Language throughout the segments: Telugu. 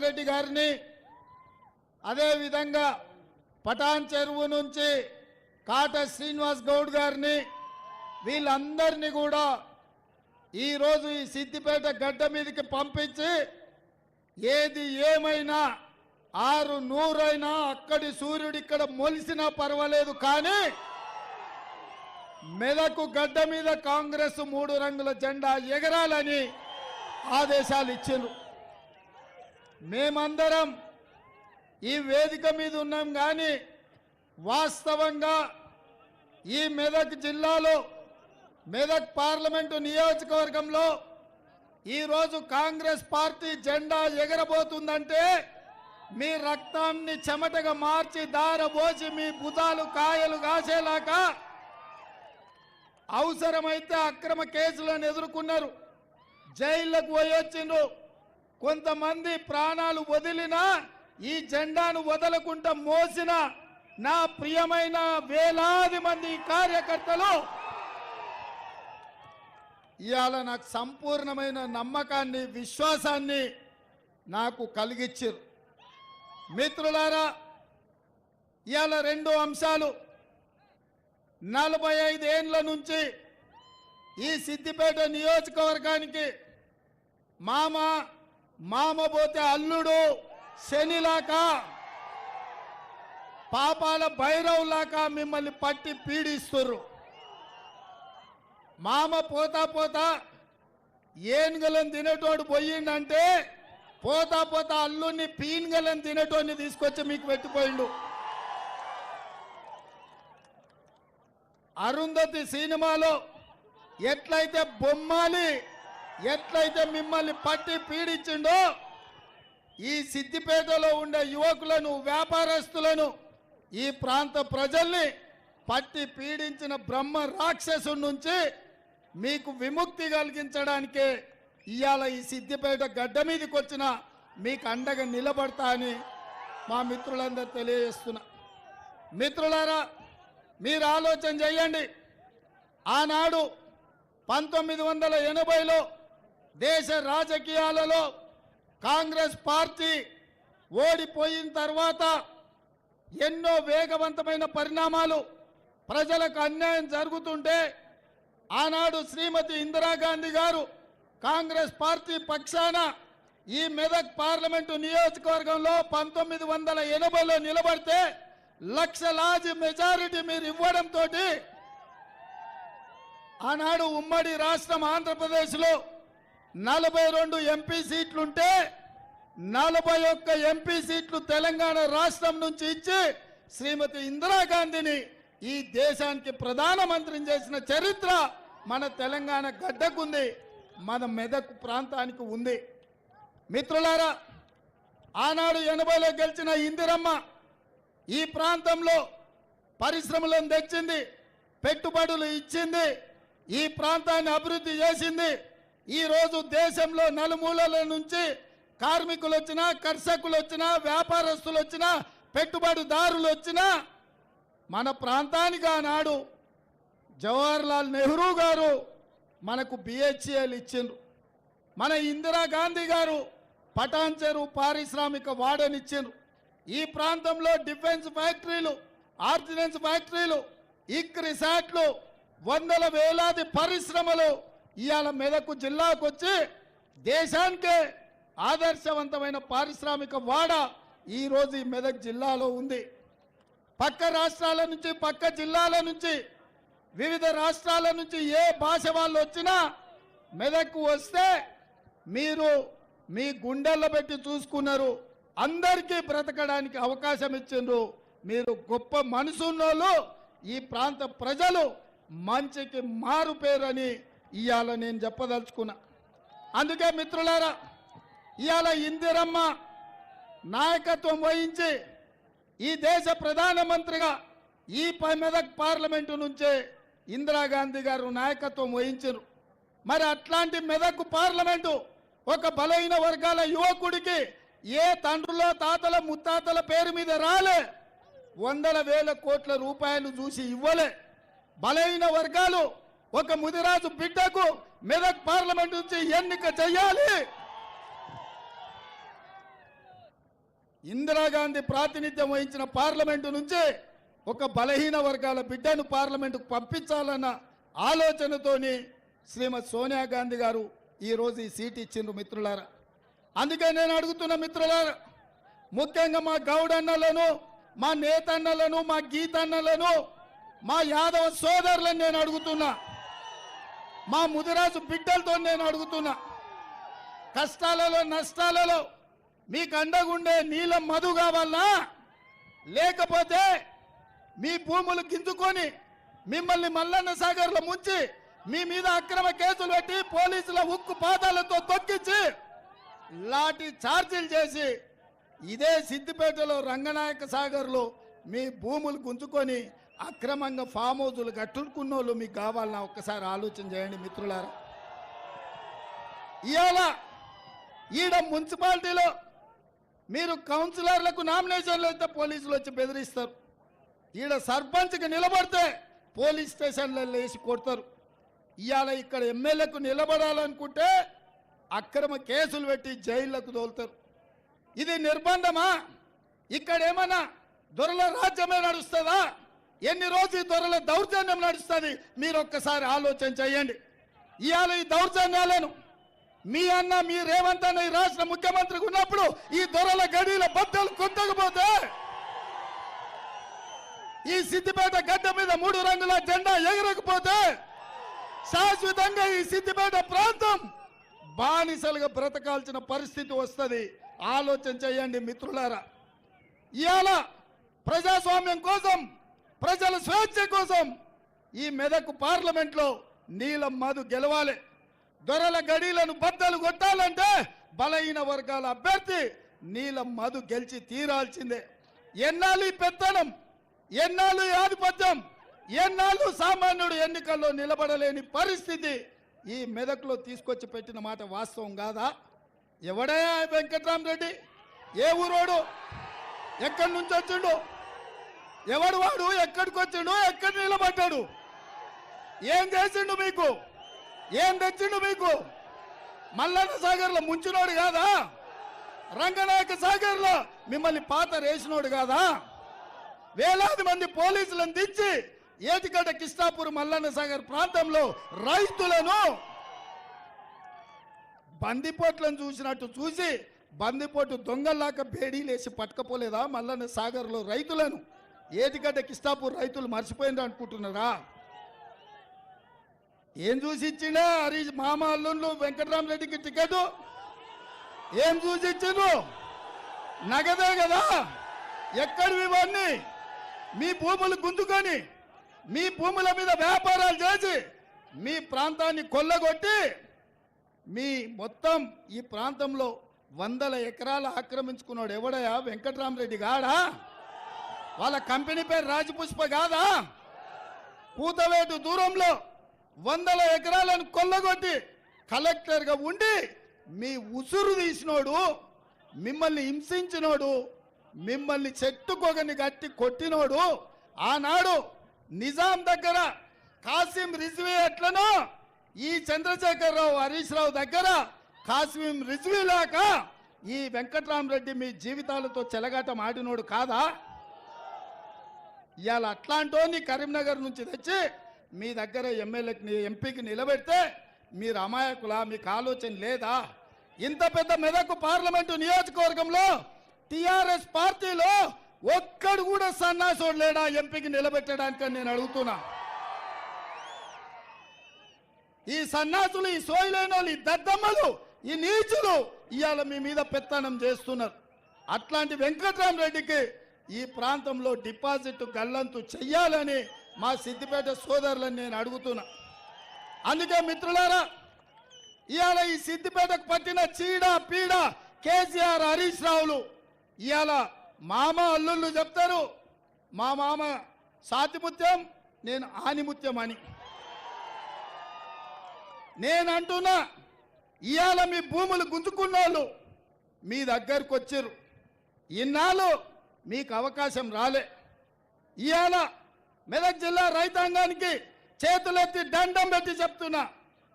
రెడ్డి గారిని, అదేవిధంగా పటాన్ చెరువు నుంచి కాట శ్రీనివాస్ గౌడ్ గారిని, వీళ్ళందరినీ కూడా ఈరోజు ఈ సిద్దిపేట గడ్డ మీదకి పంపించి ఏది ఏమైనా 600 అయినా అక్కడి సూర్యుడు ఇక్కడ మొలిసినా పర్వాలేదు, కానీ మెదకు గడ్డ మీద కాంగ్రెస్ 3 రంగుల జెండా ఎగరాలని ఆదేశాలు ఇచ్చిండ్రు. మేమందరం ఈ వేదిక మీద ఉన్నాం, కానీ వాస్తవంగా ఈ మెదక్ జిల్లాలో మెదక్ పార్లమెంటు నియోజకవర్గంలో ఈరోజు కాంగ్రెస్ పార్టీ జెండా ఎగరబోతుందంటే మీ రక్తాన్ని చెమటగా మార్చి దారబోసి మీ భుజాలు కాయలు కాసేలాగా అవసరమైతే అక్రమ కేసులను ఎదుర్కొన్నారు, జైళ్లకు పోయొచ్చిండ్రు. కొంతమంది ప్రాణాలు వదిలినా ఈ జెండాను వదలకుండా మోసిన నా ప్రియమైన వేలాది మంది కార్యకర్తలు ఇవాళ నాకు సంపూర్ణమైన నమ్మకాన్ని, విశ్వాసాన్ని నాకు కలిగించారు. మిత్రులారా, ఇవాళ 2 అంశాలు. 45 ఏళ్ల నుంచి ఈ సిద్దిపేట నియోజకవర్గానికి మామ పోతే అల్లుడు శనిలాగా, పాపాల భైరవులాగా మిమ్మల్ని పట్టి పీడిస్తుర్రు. మామ పోతా పోతా ఏనుగలను తినేటోడు పోయిండంటే పోతా పోతా అల్లుడిని పీనుగలను తినేటోడిని తీసుకొచ్చి మీకు పెట్టిపోయిండు. అరుంధతి సినిమాలో ఎట్లయితే బొమ్మాలి ఎట్లయితే మిమ్మల్ని పట్టి పీడించిండో ఈ సిద్దిపేటలో ఉండే యువకులను, వ్యాపారస్తులను, ఈ ప్రాంత ప్రజల్ని పట్టి పీడించిన బ్రహ్మ రాక్షసుడి నుంచి మీకు విముక్తి కలిగించడానికే ఇవాళ ఈ సిద్దిపేట గడ్డ మీదకి వచ్చిన మీకు అండగా నిలబడతా అని మా మిత్రులందరూ తెలియజేస్తున్నా. మిత్రులారా, మీరు ఆలోచన చేయండి. ఆనాడు 1980లో దేశ రాజకీయాలలో కాంగ్రెస్ పార్టీ ఓడిపోయిన తర్వాత ఎన్నో వేగవంతమైన పరిణామాలు, ప్రజలకు అన్యాయం జరుగుతుంటే ఆనాడు శ్రీమతి ఇందిరాగాంధీ గారు కాంగ్రెస్ పార్టీ పక్షాన ఈ మెదక్ పార్లమెంటు నియోజకవర్గంలో 1980లో నిలబడితే లక్షలాది మెజారిటీ మీరు ఇవ్వడంతో ఆనాడు ఉమ్మడి రాష్ట్రం ఆంధ్రప్రదేశ్లో 42 ఎంపీ సీట్లుంటే 41 ఎంపీ సీట్లు తెలంగాణ రాష్ట్రం నుంచి ఇచ్చి శ్రీమతి ఇందిరాగాంధీని ఈ దేశానికి ప్రధానమంత్రిని చేసిన చరిత్ర మన తెలంగాణ గడ్డకుంది, మన మెదక్ ప్రాంతానికి ఉంది. మిత్రులారా, ఆనాడు 80లో గెలిచిన ఇందిరమ్మ ఈ ప్రాంతంలో పరిశ్రమలను తెచ్చింది, పెట్టుబడులు ఇచ్చింది, ఈ ప్రాంతాన్ని అభివృద్ధి చేసింది. ఈరోజు దేశంలో నలుమూలల నుంచి కార్మికులు వచ్చినా, కర్షకులు వచ్చినా, వ్యాపారస్తులు వచ్చినా, పెట్టుబడిదారులు వచ్చినా మన ప్రాంతానికి ఆనాడు జవహర్లాల్ నెహ్రూ గారు మనకు బిహెచ్ఎల్ ఇచ్చిండ్రు. మన ఇందిరాగాంధీ గారు పటాన్ చెరువు పారిశ్రామిక వాడనిచ్చిండ్రు. ఈ ప్రాంతంలో డిఫెన్స్ ఫ్యాక్టరీలు, ఆర్డినెన్స్ ఫ్యాక్టరీలు, ఇక్ రిసార్ట్లు, వందల వేలాది పరిశ్రమలు ఇవాళ మెదక్ జిల్లాకు వచ్చి దేశానికే ఆదర్శవంతమైన పారిశ్రామిక వాడ ఈరోజు ఈ మెదక్ జిల్లాలో ఉంది. పక్క రాష్ట్రాల నుంచి, పక్క జిల్లాల నుంచి, వివిధ రాష్ట్రాల నుంచి ఏ భాష వాళ్ళు వచ్చినా మెదక్కు వస్తే మీరు మీ గుండెల్లో పెట్టి చూసుకున్నారు, అందరికీ బ్రతకడానికి అవకాశం ఇచ్చిండ్రు. మీరు గొప్ప మనసున్నోళ్ళు, ఈ ప్రాంత ప్రజలు మంచికి మారు పేరని ఇవాళ నేను చెప్పదలుచుకున్నా. అందుకే మిత్రులారా, ఇవాళ ఇందిరమ్మ నాయకత్వం వహించి ఈ దేశ ప్రధానమంత్రిగా ఈ మెదక్ పార్లమెంటు నుంచే ఇందిరాగాంధీ గారు నాయకత్వం వహించారు. మరి అట్లాంటి మెదక్ పార్లమెంటు ఒక బలహీన వర్గాల యువకుడికి ఏ తండ్రుల, తాతల, ముత్తాతల పేరు మీద రాలే, వందల వేల కోట్ల రూపాయలు చూసి ఇవ్వలే. బలహీన వర్గాలు ఒక ముదిరాజు బిడ్డకు మెదక్ పార్లమెంట్ నుంచి ఎన్నిక చేయాలి, ఇందిరాగాంధీ ప్రాతినిధ్యం వహించిన పార్లమెంటు నుంచి ఒక బలహీన వర్గాల బిడ్డను పార్లమెంటుకు పంపించాలన్న ఆలోచనతోని శ్రీమతి సోనియా గాంధీ గారు ఈరోజు ఈ సీట్ ఇచ్చిండ్రు మిత్రులారా. అందుకే నేను అడుగుతున్న మిత్రులారా, ముఖ్యంగా మా గౌడన్నలను, మా నేతన్నలను, మా గీతన్నలను, మా యాదవ సోదరులను నేను అడుగుతున్నా, మా ముదిరాజు బిడ్డలతో నేను అడుగుతున్నా, కష్టాలలో నష్టాలలో మీకు అండగుండే నీలం మధు కావాలా, లేకపోతే మీ భూములు గింజుకొని మిమ్మల్ని మల్లన్న సాగర్లో ముంచి మీ మీద అక్రమ కేసులు పెట్టి పోలీసుల ఉక్కు పాదాలతో తొక్కించి లాఠీ ఛార్జీలు చేసి ఇదే సిద్దిపేటలో రంగనాయక సాగర్లో మీ భూములు గుంజుకొని అక్రమంగా ఫామ్ హౌజులు కట్టుకున్న వాళ్ళు మీకు కావాలన్నా ఒక్కసారి ఆలోచన చేయండి మిత్రులారా. ఇవాళ ఈడ మున్సిపాలిటీలో మీరు కౌన్సిలర్లకు నామినేషన్లు అయితే పోలీసులు వచ్చి బెదిరిస్తారు. ఈడ సర్పంచ్కి నిలబడితే పోలీస్ స్టేషన్లలో వేసి కొడతారు. ఇవాళ ఇక్కడ ఎమ్మెల్యేకు నిలబడాలనుకుంటే అక్రమ కేసులు పెట్టి జైళ్లకు తోలుతారు. ఇది నిర్బంధమా? ఇక్కడ ఏమన్నా దొరల రాజ్యమే నడుస్తుందా? ఎన్ని రోజులు దొరల దౌర్జన్యం నడుస్తుంది? మీరు ఒక్కసారి ఆలోచన చేయండి. ఇవాళ ఈ దౌర్జన్యాలను మీ అన్న, మీ రేవంత్ అన్న ఈ రాష్ట్ర ముఖ్యమంత్రికి ఉన్నప్పుడు ఈ దొరల గడిల బద్దలు కొట్టకపోతే, ఈ సిద్దిపేట గడ్డ మీద 3 రంగుల జెండా ఎగరకపోతే శాశ్వతంగా ఈ సిద్దిపేట ప్రాంతం బానిసలుగా బ్రతకాల్సిన పరిస్థితి వస్తుంది. ఆలోచన చేయండి మిత్రులారా. ఇవాళ ప్రజాస్వామ్యం కోసం, ప్రజల స్వేచ్ఛ కోసం ఈ మెదక్ పార్లమెంట్లో నీలం మధు గెలవాలి. దొరల గడీలను బద్దలు కొట్టాలంటే బలహీన వర్గాల అభ్యర్థి నీలం మధు గెలిచి తీరాల్సిందే. ఎన్నాళ్ళు ఈ పెత్తనం, ఎన్నాళ్ళు ఈ ఆధిపత్యం, ఎన్నాళ్ళు సామాన్యుడు ఎన్నికల్లో నిలబడలేని పరిస్థితి ఈ మెదక్లో తీసుకొచ్చి పెట్టిన మాట వాస్తవం కాదా? ఎవడయా వెంకట్రామరెడ్డి? ఏ ఊరోడు? ఎక్కడి నుంచి వచ్చిండు? ఎవడు వాడు? ఎక్కడికి వచ్చిండు? ఎక్కడ నిలబడ్డాడు? ఏం చేసిండు మీకు? ఏం తెచ్చిండు మీకు? మల్లన్న సాగర్లో ముంచినోడు కాదా? రంగనాయక సాగర్లో మిమ్మల్ని పాత రేసినోడు కాదా? వేలాది మంది పోలీసులను దించి ఏటిగడ్డ కిష్టాపూర్ మల్లన్న సాగర్ ప్రాంతంలో రైతులను బందిపోట్లను చూసినట్టు చూసి బందిపోటు దొంగల్లాక బేడీలేసి పట్టుకపోలేదా మల్లన్న సాగర్లో రైతులను? ఏటిగడ్డ కిష్టాపూర్ రైతులు మర్చిపోయింది అనుకుంటున్నారా? ఏం చూసి ఇచ్చిండే హరీష్ మామ అల్లుళ్ళు వెంకటరామరెడ్డికి టికెట్? ఏం చూసి ఇచ్చిండ్రు? నగదే కదా. ఎక్కడివి ఇవన్నీ? మీ భూములు గుంజుకొని మీ భూముల మీద వ్యాపారాలు చేసి మీ ప్రాంతాన్ని కొల్లగొట్టి మీ మొత్తం ఈ ప్రాంతంలో 100 ఎకరాలు ఆక్రమించుకున్నాడు ఎవడయా? వెంకటరామరెడ్డి గాడా? వాళ్ళ కంపెనీ పేరు రాజపుష్ప కాదా? కూతవేటు దూరంలో 100 ఎకరాలను కొల్లగొట్టి కలెక్టర్గా ఉండి మీ ఉసురు తీసినోడు, మిమ్మల్ని హింసించినోడు, మిమ్మల్ని చెట్టుకొగని గట్టి కొట్టినోడు, ఆనాడు నిజాం దగ్గర కాసిం రిజ్వీ ఎట్లనో ఈ చంద్రశేఖరరావు హరీష్ రావు దగ్గర కాసిం రిజ్వీ లేక ఈ వెంకటరామరెడ్డి మీ జీవితాలతో చెలగాటం ఆడినోడు కాదా? ఇవాళ అట్లాంటోని కరీంనగర్ నుంచి తెచ్చి మీ దగ్గర ఎమ్మెల్యేకి ఎంపీకి నిలబెడితే మీరు అమాయకులా? మీకు ఆలోచన లేదా? ఇంత పెద్ద మెదక్ పార్లమెంటు నియోజకవర్గంలో టిఆర్ఎస్ పార్టీలో ఒక్కడు కూడా సన్నాసోడు లేడా ఎంపీకి నిలబెట్టడానికి నేను అడుగుతున్నా. ఈ సన్నాసులు, ఈ సోయిలేనోళ్ళు, ఈ దద్దమ్మలు, ఈ నీచులు ఇవాళ మీ మీద పెత్తనం చేస్తున్నారు. అట్లాంటి వెంకటరామరెడ్డికి ఈ ప్రాంతంలో డిపాజిట్ గల్లంతు చెయ్యాలని మా సిద్దిపేట సోదరులను నేను అడుగుతున్నా. అందుకే మిత్రులారా, ఇవాళ ఈ సిద్దిపేటకు పట్టిన చీడ పీడ కేసీఆర్ హరీష్ రావులు ఇవాళ మామ అల్లుళ్ళు చెప్తారు. మా మామ సాతిముత్యం, నేను ఆనిముత్యం అని. నేను అంటున్నా, ఇవాళ మీ భూములు గుంజుకున్న వాళ్ళు మీ దగ్గరకు వచ్చారు. ఇన్నాళ్ళు మీకు అవకాశం రాలే. ఇవాళ మెదక్ జిల్లా రైతాంగానికి చేతులెత్తి దండం పెట్టి చెప్తున్నా,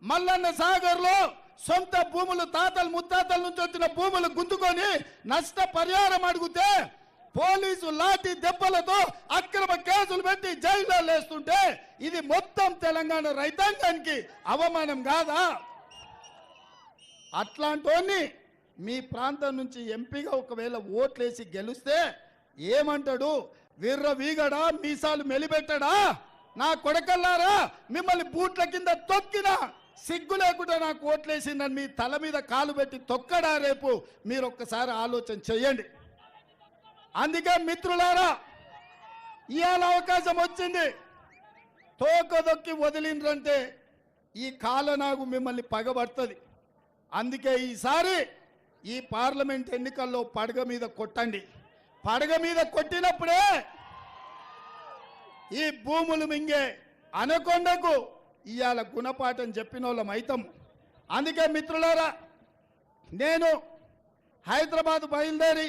మల్లన్న సాగర్లో సొంత భూములు తాతలు ముత్తాతల నుంచి వచ్చిన భూములు గుంతుకొని నష్ట పరిహారం అడిగితే పోలీసు లాఠీ దెబ్బలతో అక్రమ కేసులు పెట్టి జైల్లో లేస్తుంటే ఇది మొత్తం తెలంగాణ రైతాంగానికి అవమానం కాదా? అట్లాంటోని మీ ప్రాంతం నుంచి ఎంపీగా ఒకవేళ ఓట్లేసి గెలిస్తే ఏమంటాడు? వీర్ర వీగడా, మీసాలు మెలిపెట్టడా, నా కొడకల్లారా మిమ్మల్ని బూట్ల కింద తొక్కినా సిగ్గు లేకుండా నాకు ఓట్లేసిందని మీ తల మీద కాలు పెట్టి తొక్కడా రేపు? మీరు ఒక్కసారి ఆలోచన చెయ్యండి. అందుకే మిత్రులారా, ఇవాళ అవకాశం వచ్చింది. తోకదొక్కి వదిలిండ్రంటే ఈ కాలనాగు మిమ్మల్ని పగబడుతుంది. అందుకే ఈసారి ఈ పార్లమెంట్ ఎన్నికల్లో పడగ మీద కొట్టండి. పడగ మీద కొట్టినప్పుడే ఈ భూములు మింగే అనకొండకు ఇవాళ గుణపాఠం చెప్పిన వాళ్ళం అయితాం. అందుకే మిత్రులారా, నేను హైదరాబాద్ బయలుదేరి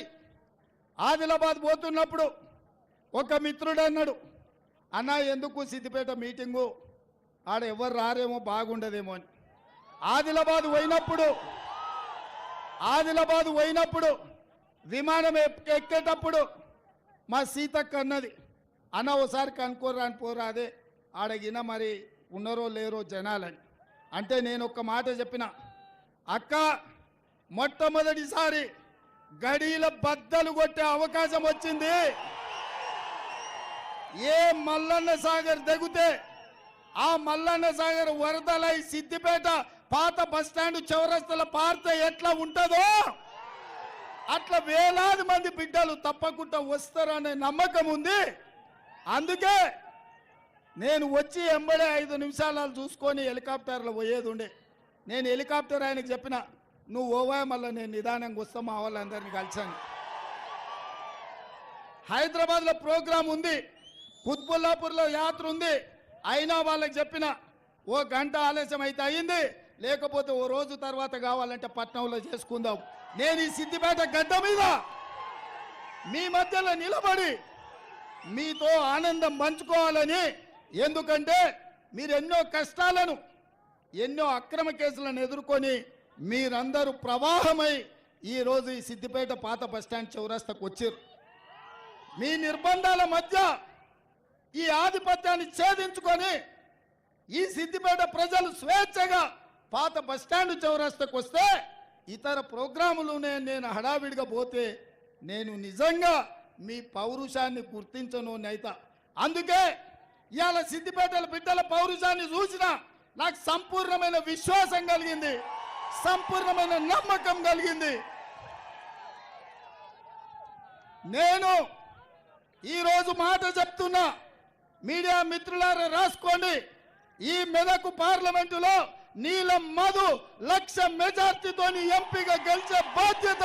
ఆదిలాబాద్ పోతున్నప్పుడు ఒక మిత్రుడు అన్నాడు, అన్న ఎందుకు సిద్దిపేట మీటింగు, ఆడ ఎవరు రారేమో బాగుండదేమో అని. ఆదిలాబాద్ పోయినప్పుడు విమానం ఎక్కేటప్పుడు మా సీతక్క అన్నది, అన్న ఓసారి కనుక్కోరా అని పోరా, అదే ఆడగిన మరి ఉన్నారో లేరో జనాలని. అంటే నేను ఒక్క మాట చెప్పిన, అక్క మొట్టమొదటిసారి గడీల బద్దలు కొట్టే అవకాశం వచ్చింది. ఏ మల్లన్న సాగర్ దిగితే ఆ మల్లన్న సాగర్ వరదలై సిద్దిపేట పాత బస్టాండ్ చౌరస్తల పార్త ఎట్లా ఉంటుందో అట్లా వేలాది మంది బిడ్డలు తప్పకుండా వస్తారనే నమ్మకం ఉంది. అందుకే నేను వచ్చి ఎంబడే 5 నిమిషాలు చూసుకొని హెలికాప్టర్లో పోయేది ఉండే. నేను హెలికాప్టర్ ఆయనకు చెప్పిన, నువ్వు ఓవా, మళ్ళీ నేను నిదానంగా వస్తా, మా వాళ్ళందరినీ కలిసాను. హైదరాబాద్లో ప్రోగ్రాం ఉంది, కుత్బుల్లాపూర్లో యాత్ర ఉంది. అయినా వాళ్ళకి చెప్పిన, ఓ గంట ఆలస్యం అయితే అయింది, లేకపోతే ఓ రోజు తర్వాత కావాలంటే పట్నంలో చేసుకుందాం. నేను ఈ సిద్దిపేట గడ్డ మీద మీ మధ్యలో నిలబడి మీతో ఆనందం పంచుకోవాలని. ఎందుకంటే మీరు ఎన్నో కష్టాలను, ఎన్నో అక్రమ కేసులను ఎదుర్కొని మీరందరూ ప్రవాహమై ఈరోజు ఈ సిద్దిపేట పాత బస్టాండ్ చౌరస్తాకు వచ్చారు. మీ నిర్బంధాల మధ్య ఈ ఆధిపత్యాన్ని ఛేదించుకొని ఈ సిద్దిపేట ప్రజలు స్వేచ్ఛగా పాత బస్టాండ్ చౌరస్తాకు వస్తే, ఇతర ప్రోగ్రాములునే నేను హడావిడిగా పోతే నేను నిజంగా మీ పౌరుషాన్ని గుర్తించను నైతా. అందుకే ఇవాళ సిద్దిపేటల బిడ్డల పౌరుషాన్ని చూసిన నాకు సంపూర్ణమైన విశ్వాసం కలిగింది, సంపూర్ణమైన నమ్మకం కలిగింది. నేను ఈరోజు మాట చెప్తున్నా, మీడియా మిత్రులారా రాసుకోండి. ఈ మెదకు పార్లమెంటులో నీలం మధు 1,00,000 మెజార్టీతో ఎంపీగా గెలిచే బాధ్యత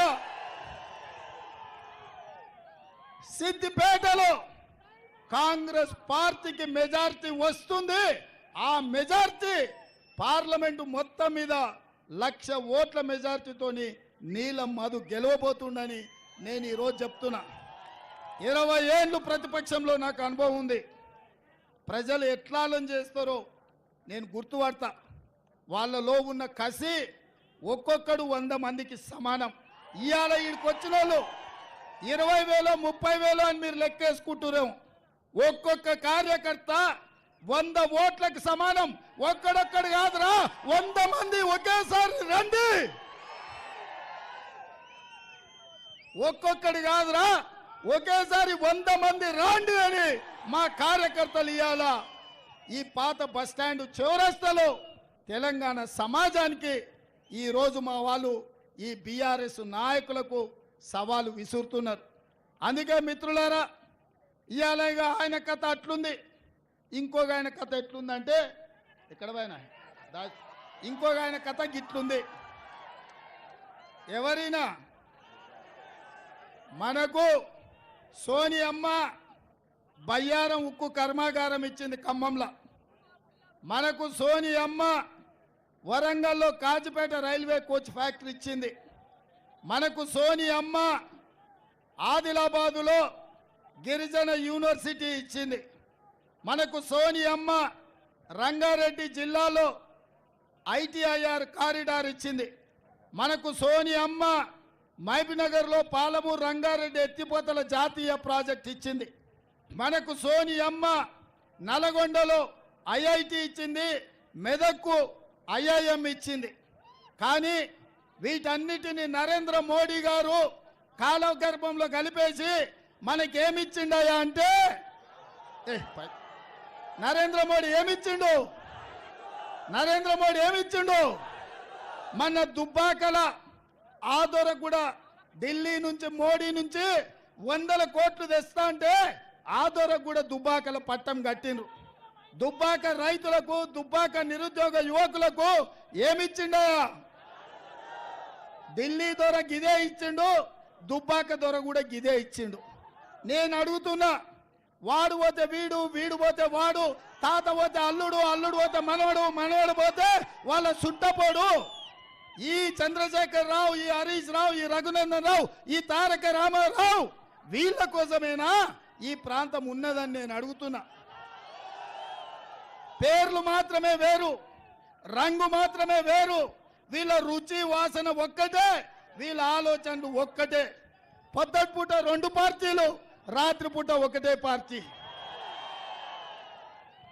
సిద్దిపేటలో కాంగ్రెస్ పార్టీకి మెజార్టీ వస్తుంది. ఆ మెజార్టీ పార్లమెంటు మొత్తం మీద 1,00,000 ఓట్ల మెజార్టీతోని నీలం మధు గెలవబోతుండని నేను ఈరోజు చెప్తున్నా. 20 ఏళ్ళు ప్రతిపక్షంలో నాకు అనుభవం ఉంది. ప్రజలు ఎట్లా చేస్తారో నేను గుర్తుపడతా. వాళ్ళలో ఉన్న కసి ఒక్కొక్కడు 100 మందికి సమానం. ఇవాళ ఈడికి వచ్చిన వాళ్ళు 20,000 30,000 అని మీరు లెక్కేసుకుంటున్నాం. ఒక్కొక్క కార్యకర్త 100 ఓట్లకు సమానం. ఒక్కడొక్కడు కాదురా, 100 మంది ఒకేసారి రండి. ఒక్కొక్కడు కాదురా, ఒకేసారి 100 మంది రండి అని మా కార్యకర్తలు ఇవాళ ఈ పాత బస్టాండ్ చౌరస్తాలో తెలంగాణ సమాజానికి ఈరోజు మా వాళ్ళు ఈ బీఆర్ఎస్ నాయకులకు సవాలు విసురుతున్నారు. అందుకే మిత్రులారా, ఇవాళ ఆయన కథ అట్లుంది, ఇంకొక ఆయన కథ ఎట్లుందంటే, ఎక్కడ పోయినా ఇంకొక ఆయన కథ గిట్లుంది. ఎవరైనా మనకు సోనియమ్మ బయ్యారం ఉక్కు కర్మాగారం ఇచ్చింది ఖమ్మంలో. మనకు సోనియమ్మ వరంగల్లో కాజిపేట రైల్వే కోచ్ ఫ్యాక్టరీ ఇచ్చింది. మనకు సోనియమ్మ ఆదిలాబాదులో గిరిజన యూనివర్సిటీ ఇచ్చింది. మనకు సోనియమ్మ రంగారెడ్డి జిల్లాలో ఐటీఐఆర్ కారిడార్ ఇచ్చింది. మనకు సోనియమ్మ మహబూబ్నగర్లో పాలమూరు రంగారెడ్డి ఎత్తిపోతల జాతీయ ప్రాజెక్ట్ ఇచ్చింది. మనకు సోనియమ్మ నల్గొండలో ఐఐటి ఇచ్చింది, మెదక్కు ఐఐఎం ఇచ్చింది. కానీ వీటన్నిటిని నరేంద్ర మోడీ గారు కాలగర్భంలో కలిపేసి మనకేమిచ్చిండయా అంటే నరేంద్ర మోడీ ఏమిచ్చిండు? నరేంద్ర మోడీ ఏమిచ్చిండు? మన దుబ్బాకల ఆదోర కూడా ఢిల్లీ నుంచి మోడీ నుంచి 100 కోట్లు తెస్తా అంటే ఆదోర కూడా దుబ్బాకల పట్టం కట్టిండ్రు. దుబ్బాక రైతులకు, దుబ్బాక నిరుద్యోగ యువకులకు ఏమిచ్చిండయా? ఢిల్లీ దొర గిదే ఇచ్చిండు, దుబ్బాక దొర కూడా గిదే ఇచ్చిండు. నేను అడుగుతున్నా, వాడు పోతే వీడు, వీడు పోతే వాడు, తాత పోతే అల్లుడు, అల్లుడు పోతే మనవడు, మనవడు పోతే వాళ్ళ సుట్టపోడు. ఈ చంద్రశేఖర్ రావు, ఈ హరీష్ రావు, ఈ రఘునందన్ రావు, ఈ తారక రామారావు వీళ్ళ కోసమేనా ఈ ప్రాంతం ఉన్నదని నేను అడుగుతున్నా. పేర్లు మాత్రమే వేరు, రంగు మాత్రమే వేరు, వీళ్ళ రుచి వాసన ఒక్కటే, వీళ్ళ ఆలోచనలు ఒక్కటే. పొద్దుపూట 2 పార్టీలు, రాత్రిపూట ఒకటే పార్టీ.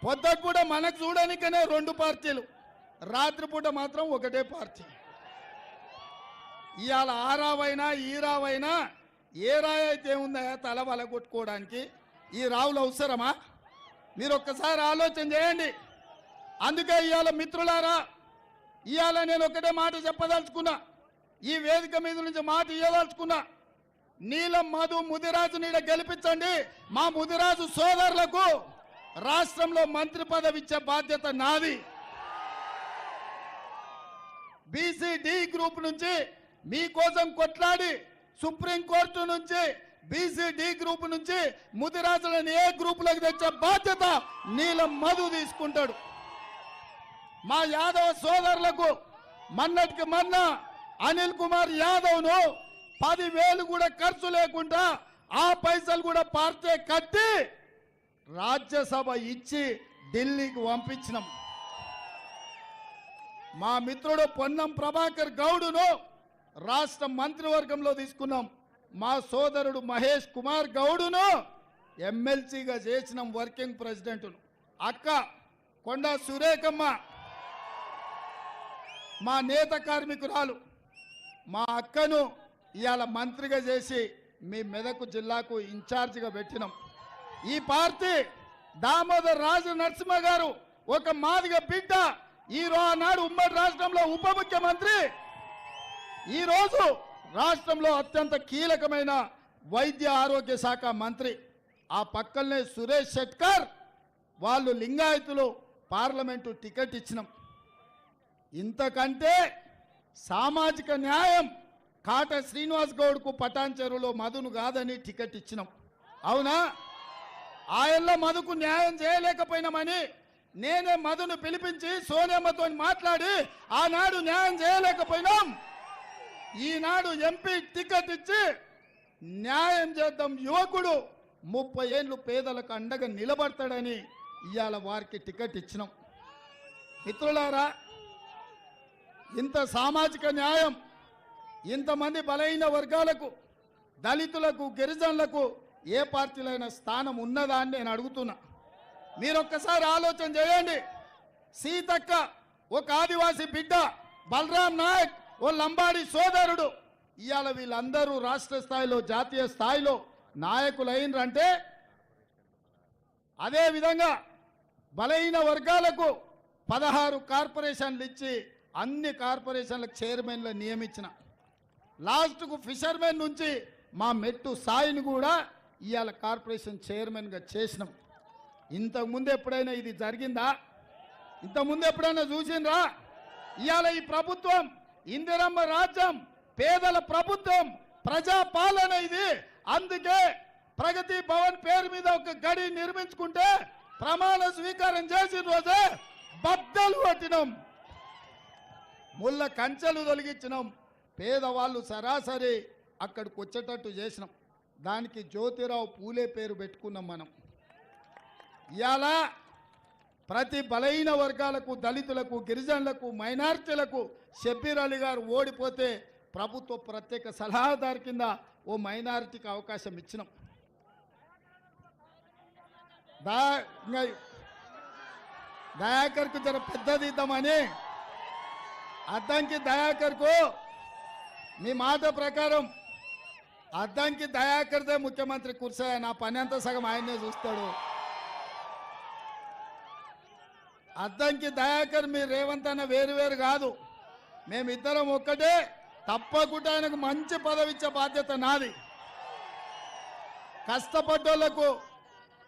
పొద్దుపూట మనకు చూడడానికనే 2 పార్టీలు, రాత్రిపూట మాత్రం ఒకటే పార్టీ. ఇవాళ ఆ రావైనా ఈ రావైనా ఏ రాయి అయితే ఉందా తల వల కొట్టుకోవడానికి? ఈ రావులు అవసరమా? మీరు ఒక్కసారి ఆలోచన చేయండి. అందుకే ఇవాళ మిత్రులారా, ఇవాళ నేను ఒకటే మాట చెప్పదలుచుకున్నా, ఈ వేదిక మీద నుంచి మాట ఇవ్వదలుచుకున్నా. నీలం మధు ముదిరాజు నీడ గెలిపించండి. మా ముదిరాజు సోదరులకు రాష్ట్రంలో మంత్రి పదవి ఇచ్చే బాధ్యత నాది. బీసీ డి గ్రూప్ నుంచి మీకోసం కొట్లాడి సుప్రీంకోర్టు నుంచి బీసీ డి గ్రూప్ నుంచి ముదిరాజులను ఏ గ్రూపులకు తెచ్చే బాధ్యత నీలం మధు తీసుకుంటాడు. మా యాదవ సోదరులకు మొన్నటికి మొన్న అనిల్ కుమార్ యాదవ్ను 10,000 కూడా ఖర్చు లేకుండా ఆ పైసలు కూడా పార్టీ కట్టి రాజ్యసభ ఇచ్చి ఢిల్లీకి పంపించినాం. మా మిత్రుడు పొన్నం ప్రభాకర్ గౌడును రాష్ట్ర మంత్రివర్గంలో తీసుకున్నాం. మా సోదరుడు మహేష్ కుమార్ గౌడును ఎమ్మెల్సీగా చేసినాం, వర్కింగ్ ప్రెసిడెంట్ను. అక్క కొండా సురేఖమ్మ మా నేత కార్మికురాలు, మా అక్కను ఇవాళ మంత్రిగా చేసి మీ మెదక్ జిల్లాకు ఇన్ఛార్జిగా పెట్టినాం. ఈ పార్టీ దామోదర్ రాజు నరసింహ గారు ఒక మాదిగ బిడ్డ, ఆనాడు ఉమ్మడి రాష్ట్రంలో ఉప ముఖ్యమంత్రి, ఈరోజు రాష్ట్రంలో అత్యంత కీలకమైన వైద్య ఆరోగ్య శాఖ మంత్రి. ఆ పక్కనే సురేష్ షెట్కర్, వాళ్ళు లింగాయతులు, పార్లమెంటు టికెట్ ఇచ్చినాం. ఇంతకంటే సామాజిక న్యాయం కాట శ్రీనివాస్ గౌడ్కు పటాన్ చెరువులో మధును కాదని టికెట్ ఇచ్చినాం. అవునా? ఆయనలో మధుకు న్యాయం చేయలేకపోయినామని నేనే మధును పిలిపించి సోనియమ్మతో మాట్లాడి ఆనాడు న్యాయం చేయలేకపోయినాం. ఈనాడు ఎంపీ టికెట్ ఇచ్చి న్యాయం చేద్దాం. యువకుడు 30 ఏళ్ళు పేదలకు అండగా నిలబడతాడని ఇవాళ వారికి టికెట్ ఇచ్చినాం. మిత్రులారా, ఇంత సామాజిక న్యాయం, ఇంతమంది బలహీన వర్గాలకు, దళితులకు, గిరిజనులకు ఏ పార్టీలైన స్థానం ఉన్నదా అని నేను అడుగుతున్నా. మీరొక్కసారి ఆలోచన చేయండి. సీతక్క ఒక ఆదివాసీ బిడ్డ, బలరాం నాయక్ ఓ లంబాడి సోదరుడు, ఇవాళ వీళ్ళందరూ రాష్ట్ర స్థాయిలో, జాతీయ స్థాయిలో నాయకులైనరంటే, అదేవిధంగా బలహీన వర్గాలకు 16 కార్పొరేషన్లు ఇచ్చి అన్ని కార్పొరేషన్లకు చైర్మన్లు నియమించిన, లాస్ట్కు ఫిషర్మెన్ నుంచి మా మెట్టు సాయిని కూడా ఇవాళ కార్పొరేషన్ చైర్మన్గా చేసినాం. ఇంతకుముందు ఎప్పుడైనా ఇది జరిగిందా? ఇంతకుముందు ఎప్పుడైనా చూసిండ్రా? ఇవాళ ఈ ప్రభుత్వం ఇందిరమ్మ రాజ్యం, పేదల ప్రభుత్వం, ప్రజాపాలన ఇది. అందుకే ప్రగతి భవన్ పేరు మీద ఒక గడి నిర్మించుకుంటే ప్రమాణ స్వీకారం చేసిన రోజే బద్దలు కొట్టినాం, ముళ్ళ కంచెలు తొలగించినాం, పేదవాళ్ళు సరాసరి అక్కడికి వచ్చేటట్టు చేసినాం. దానికి జ్యోతిరావు పూలే పేరు పెట్టుకున్నాం మనం. ఇవాళ ప్రతి బలహీన వర్గాలకు, దళితులకు, గిరిజనులకు, మైనారిటీలకు షబ్బీర్ అలీ గారు ఓడిపోతే ప్రభుత్వ ప్రత్యేక సలహాదారు కింద ఓ మైనారిటీకి అవకాశం ఇచ్చినాం. దయాకర్కు జర పెద్దది ఇద్దామని అద్దంకి దయాకర్కు మీ మాట ప్రకారం అద్దంకి దయాకర్దే ముఖ్యమంత్రి కుర్చీ. నా పని అంతా సగం ఆయనే చూస్తాడు. అద్దంకి దయాకర్ మీ రేవంత్ అన్న వేరు కాదు, మేమిద్దరం ఒక్కటే. తప్పకుండా ఆయనకు మంచి పదవి ఇచ్చే బాధ్యత నాది.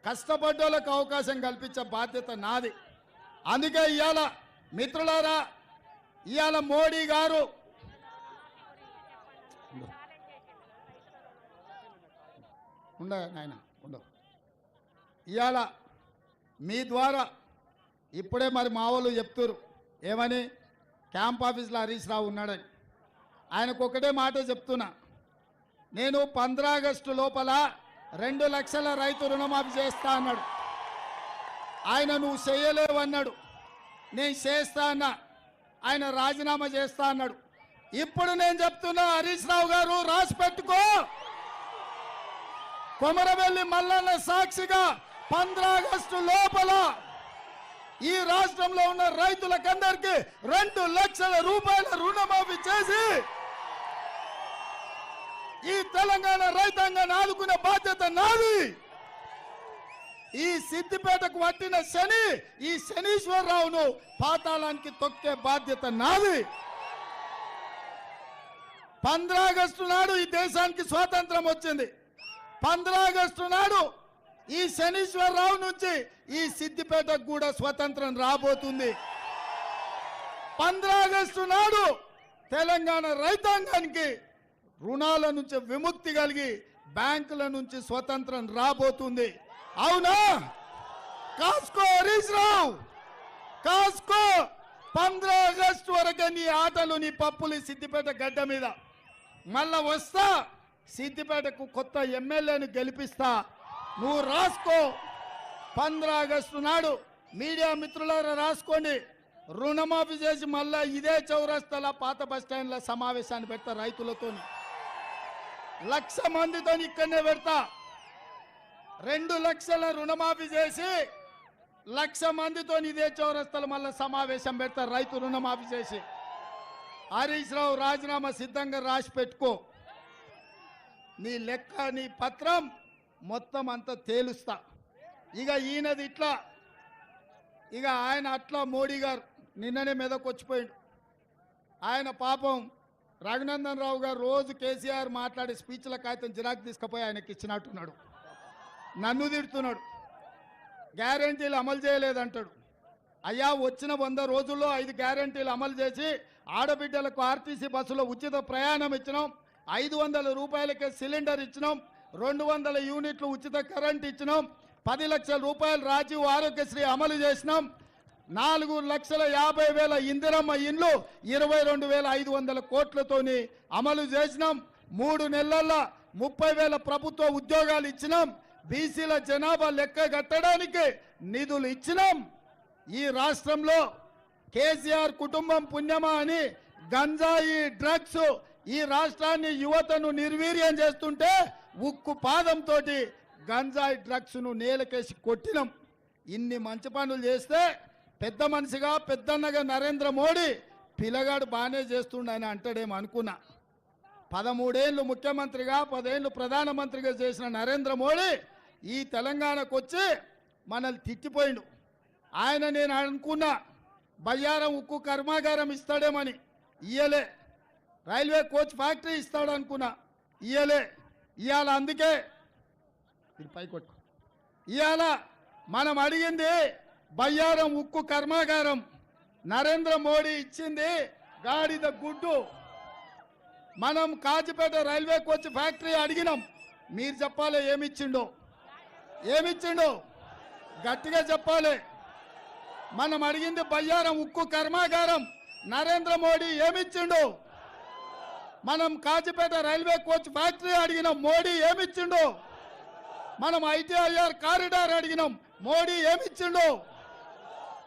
కష్టపడ్డోళ్లకు అవకాశం కల్పించే బాధ్యత నాది. అందుకే ఇవాళ మిత్రులారా, ఇవాళ మోడీ గారు ఇవాళ మీ ద్వారా ఇప్పుడే మరి మా వాళ్ళు చెప్తున్నారు ఏమని, క్యాంప్ ఆఫీస్లో హరీష్ రావు ఉన్నాడని. ఆయనకు ఒకటే మాట చెప్తున్నా, నేను 15 ఆగస్టు లోపల 2 లక్షల రైతు రుణమాఫీ చేస్తా అన్నాడు. ఆయన నువ్వు చేయలేవు అన్నాడు, నేను చేస్తా అన్నా. ఆయన రాజీనామా చేస్తా అన్నాడు. ఇప్పుడు నేను చెప్తున్నా హరీష్ రావు గారు రాసి పెట్టుకో, కొమరవెల్లి మల్లన్న సాక్షిగా 15 ఆగస్టు లోపల ఈ రాష్ట్రంలో ఉన్న రైతులకందరికీ 2 లక్షల రూపాయల రుణమాఫీ చేసి ఈ తెలంగాణ రైతాంగాన్ని ఆదుకునే బాధ్యత నాది. ఈ సిద్దిపేటకు పట్టిన శని, ఈ శనీశ్వరరావును పాతాళానికి తొక్కే బాధ్యత నాది. 15 ఆగస్టు నాడు ఈ దేశానికి స్వాతంత్రం వచ్చింది. 15 ఆగస్టు నాడు ఈ శనీశ్వరరావు నుంచి ఈ సిద్దిపేటకు కూడా స్వతంత్రం రాబోతుంది. 15 ఆగస్టు నాడు తెలంగాణ రైతాంగానికి రుణాల నుంచి విముక్తి కలిగి బ్యాంకుల నుంచి స్వతంత్రం రాబోతుంది. అవునా? కాసుకో హరీష్ రావు, కాసుకో. 15 ఆగస్టు వరకే నీ ఆటలు, నీ పప్పులు సిద్దిపేట గడ్డ మీద. మళ్ళా వస్తా, సిద్దిపేటకు కొత్త ఎమ్మెల్యేను గెలిపిస్తా. నువ్వు రాసుకో. 15 ఆగస్టు నాడు మీడియా మిత్రులారా రాసుకోండి. రుణమాఫీ చేసి మళ్ళా ఇదే చౌరస్తాల పాత బస్టాండ్ల సమావేశాన్ని పెడతా. రైతులతో 1,00,000 మందితో ఇక్కడనే పెడతా. 2 లక్షల రుణమాఫీ చేసి 1,00,000 మందితో ఇదే చౌరస్తాల మళ్ళా సమావేశం పెడతా. రైతు రుణమాఫీ చేసి హరీష్ రావు రాజీనామా సిద్ధంగా రాసి పెట్టుకో. నీ లెక్క, నీ పత్రం మొత్తం అంతా తేలుస్తా. ఇక ఈయనది ఇట్లా, ఇక ఆయన అట్లా. మోడీ గారు నిన్ననే మెదకొచ్చిపోయాడు. ఆయన పాపం రఘునందన్ రావు గారు రోజు కేసీఆర్ మాట్లాడే స్పీచ్ల కాగితం జిరాక్ తీసుకుపోయి ఆయనకి ఇచ్చినట్టున్నాడు. నన్ను తిడుతున్నాడు, గ్యారంటీలు అమలు చేయలేదంటాడు. అయ్యా, వచ్చిన 100 రోజుల్లో 5 గ్యారంటీలు అమలు చేసి ఆడబిడ్డలకు ఆర్టీసీ బస్సులో ఉచిత ప్రయాణం ఇచ్చినాం, 500 రూపాయలకే సిలిండర్ ఇచ్చినాం, 200 యూనిట్లు ఉచిత కరెంట్ ఇచ్చినాం, 10 లక్షల రూపాయలు రాజీవ్ ఆరోగ్యశ్రీ అమలు చేసినాం, 4,50,000 ఇందిరమ్మ ఇండ్లు 22,500 కోట్లతోని అమలు చేసినాం. 3 నెలల్లో 30,000 ప్రభుత్వ ఉద్యోగాలు ఇచ్చినాం. బీసీల జనాభా లెక్క కట్టడానికి నిధులు ఇచ్చినాం. ఈ రాష్ట్రంలో కేసీఆర్ కుటుంబం పుణ్యమా అని గంజాయి, డ్రగ్స్ ఈ రాష్ట్రాన్ని, యువతను నిర్వీర్యం చేస్తుంటే ఉక్కు పాదంతో గంజాయి డ్రగ్స్ను నేలకేసి కొట్టినాం. ఇన్ని మంచి పనులు చేస్తే పెద్ద మనిషిగా, పెద్దన్నగా నరేంద్ర మోడీ పిల్లగాడు బాగానే చేస్తుండని అంటాడేమో అనుకున్నా. 13 ఏళ్ళు ముఖ్యమంత్రిగా, 10 ఏళ్ళు ప్రధానమంత్రిగా చేసిన నరేంద్ర మోడీ ఈ తెలంగాణకు వచ్చి మనల్ని తిట్టిపోయిండు. ఆయన నేను అనుకున్నా బయ్యారం ఉక్కు కర్మాగారం ఇస్తాడేమని, ఇయ్యలే. రైల్వే కోచ్ ఫ్యాక్టరీ ఇస్తాడు అనుకున్నా, ఇయ్యలే. ఇవాళ అందుకే పైకొట్టు, ఇవాళ మనం అడిగింది బయ్యారం ఉక్కు కర్మాగారం. నరేంద్ర మోడీ ఇచ్చింది గాడిద గుడ్డు. మనం కాచిపేట రైల్వే కోచ్ ఫ్యాక్టరీ అడిగినాం. మీరు చెప్పాలి ఏమిచ్చిండో, ఏమిచ్చిండో గట్టిగా చెప్పాలి. మనం అడిగింది బయ్యారం ఉక్కు కర్మాగారం. నరేంద్ర మోడీ ఏమిచ్చిండో? మనం కాచిపేట రైల్వే కోచ్ ఫ్యాక్టరీ అడిగినాం, మోడీ ఏమిచ్చిండో? మనం ITIR కారిడార్ అడిగినాం, మోడీ ఏమిచ్చిండో?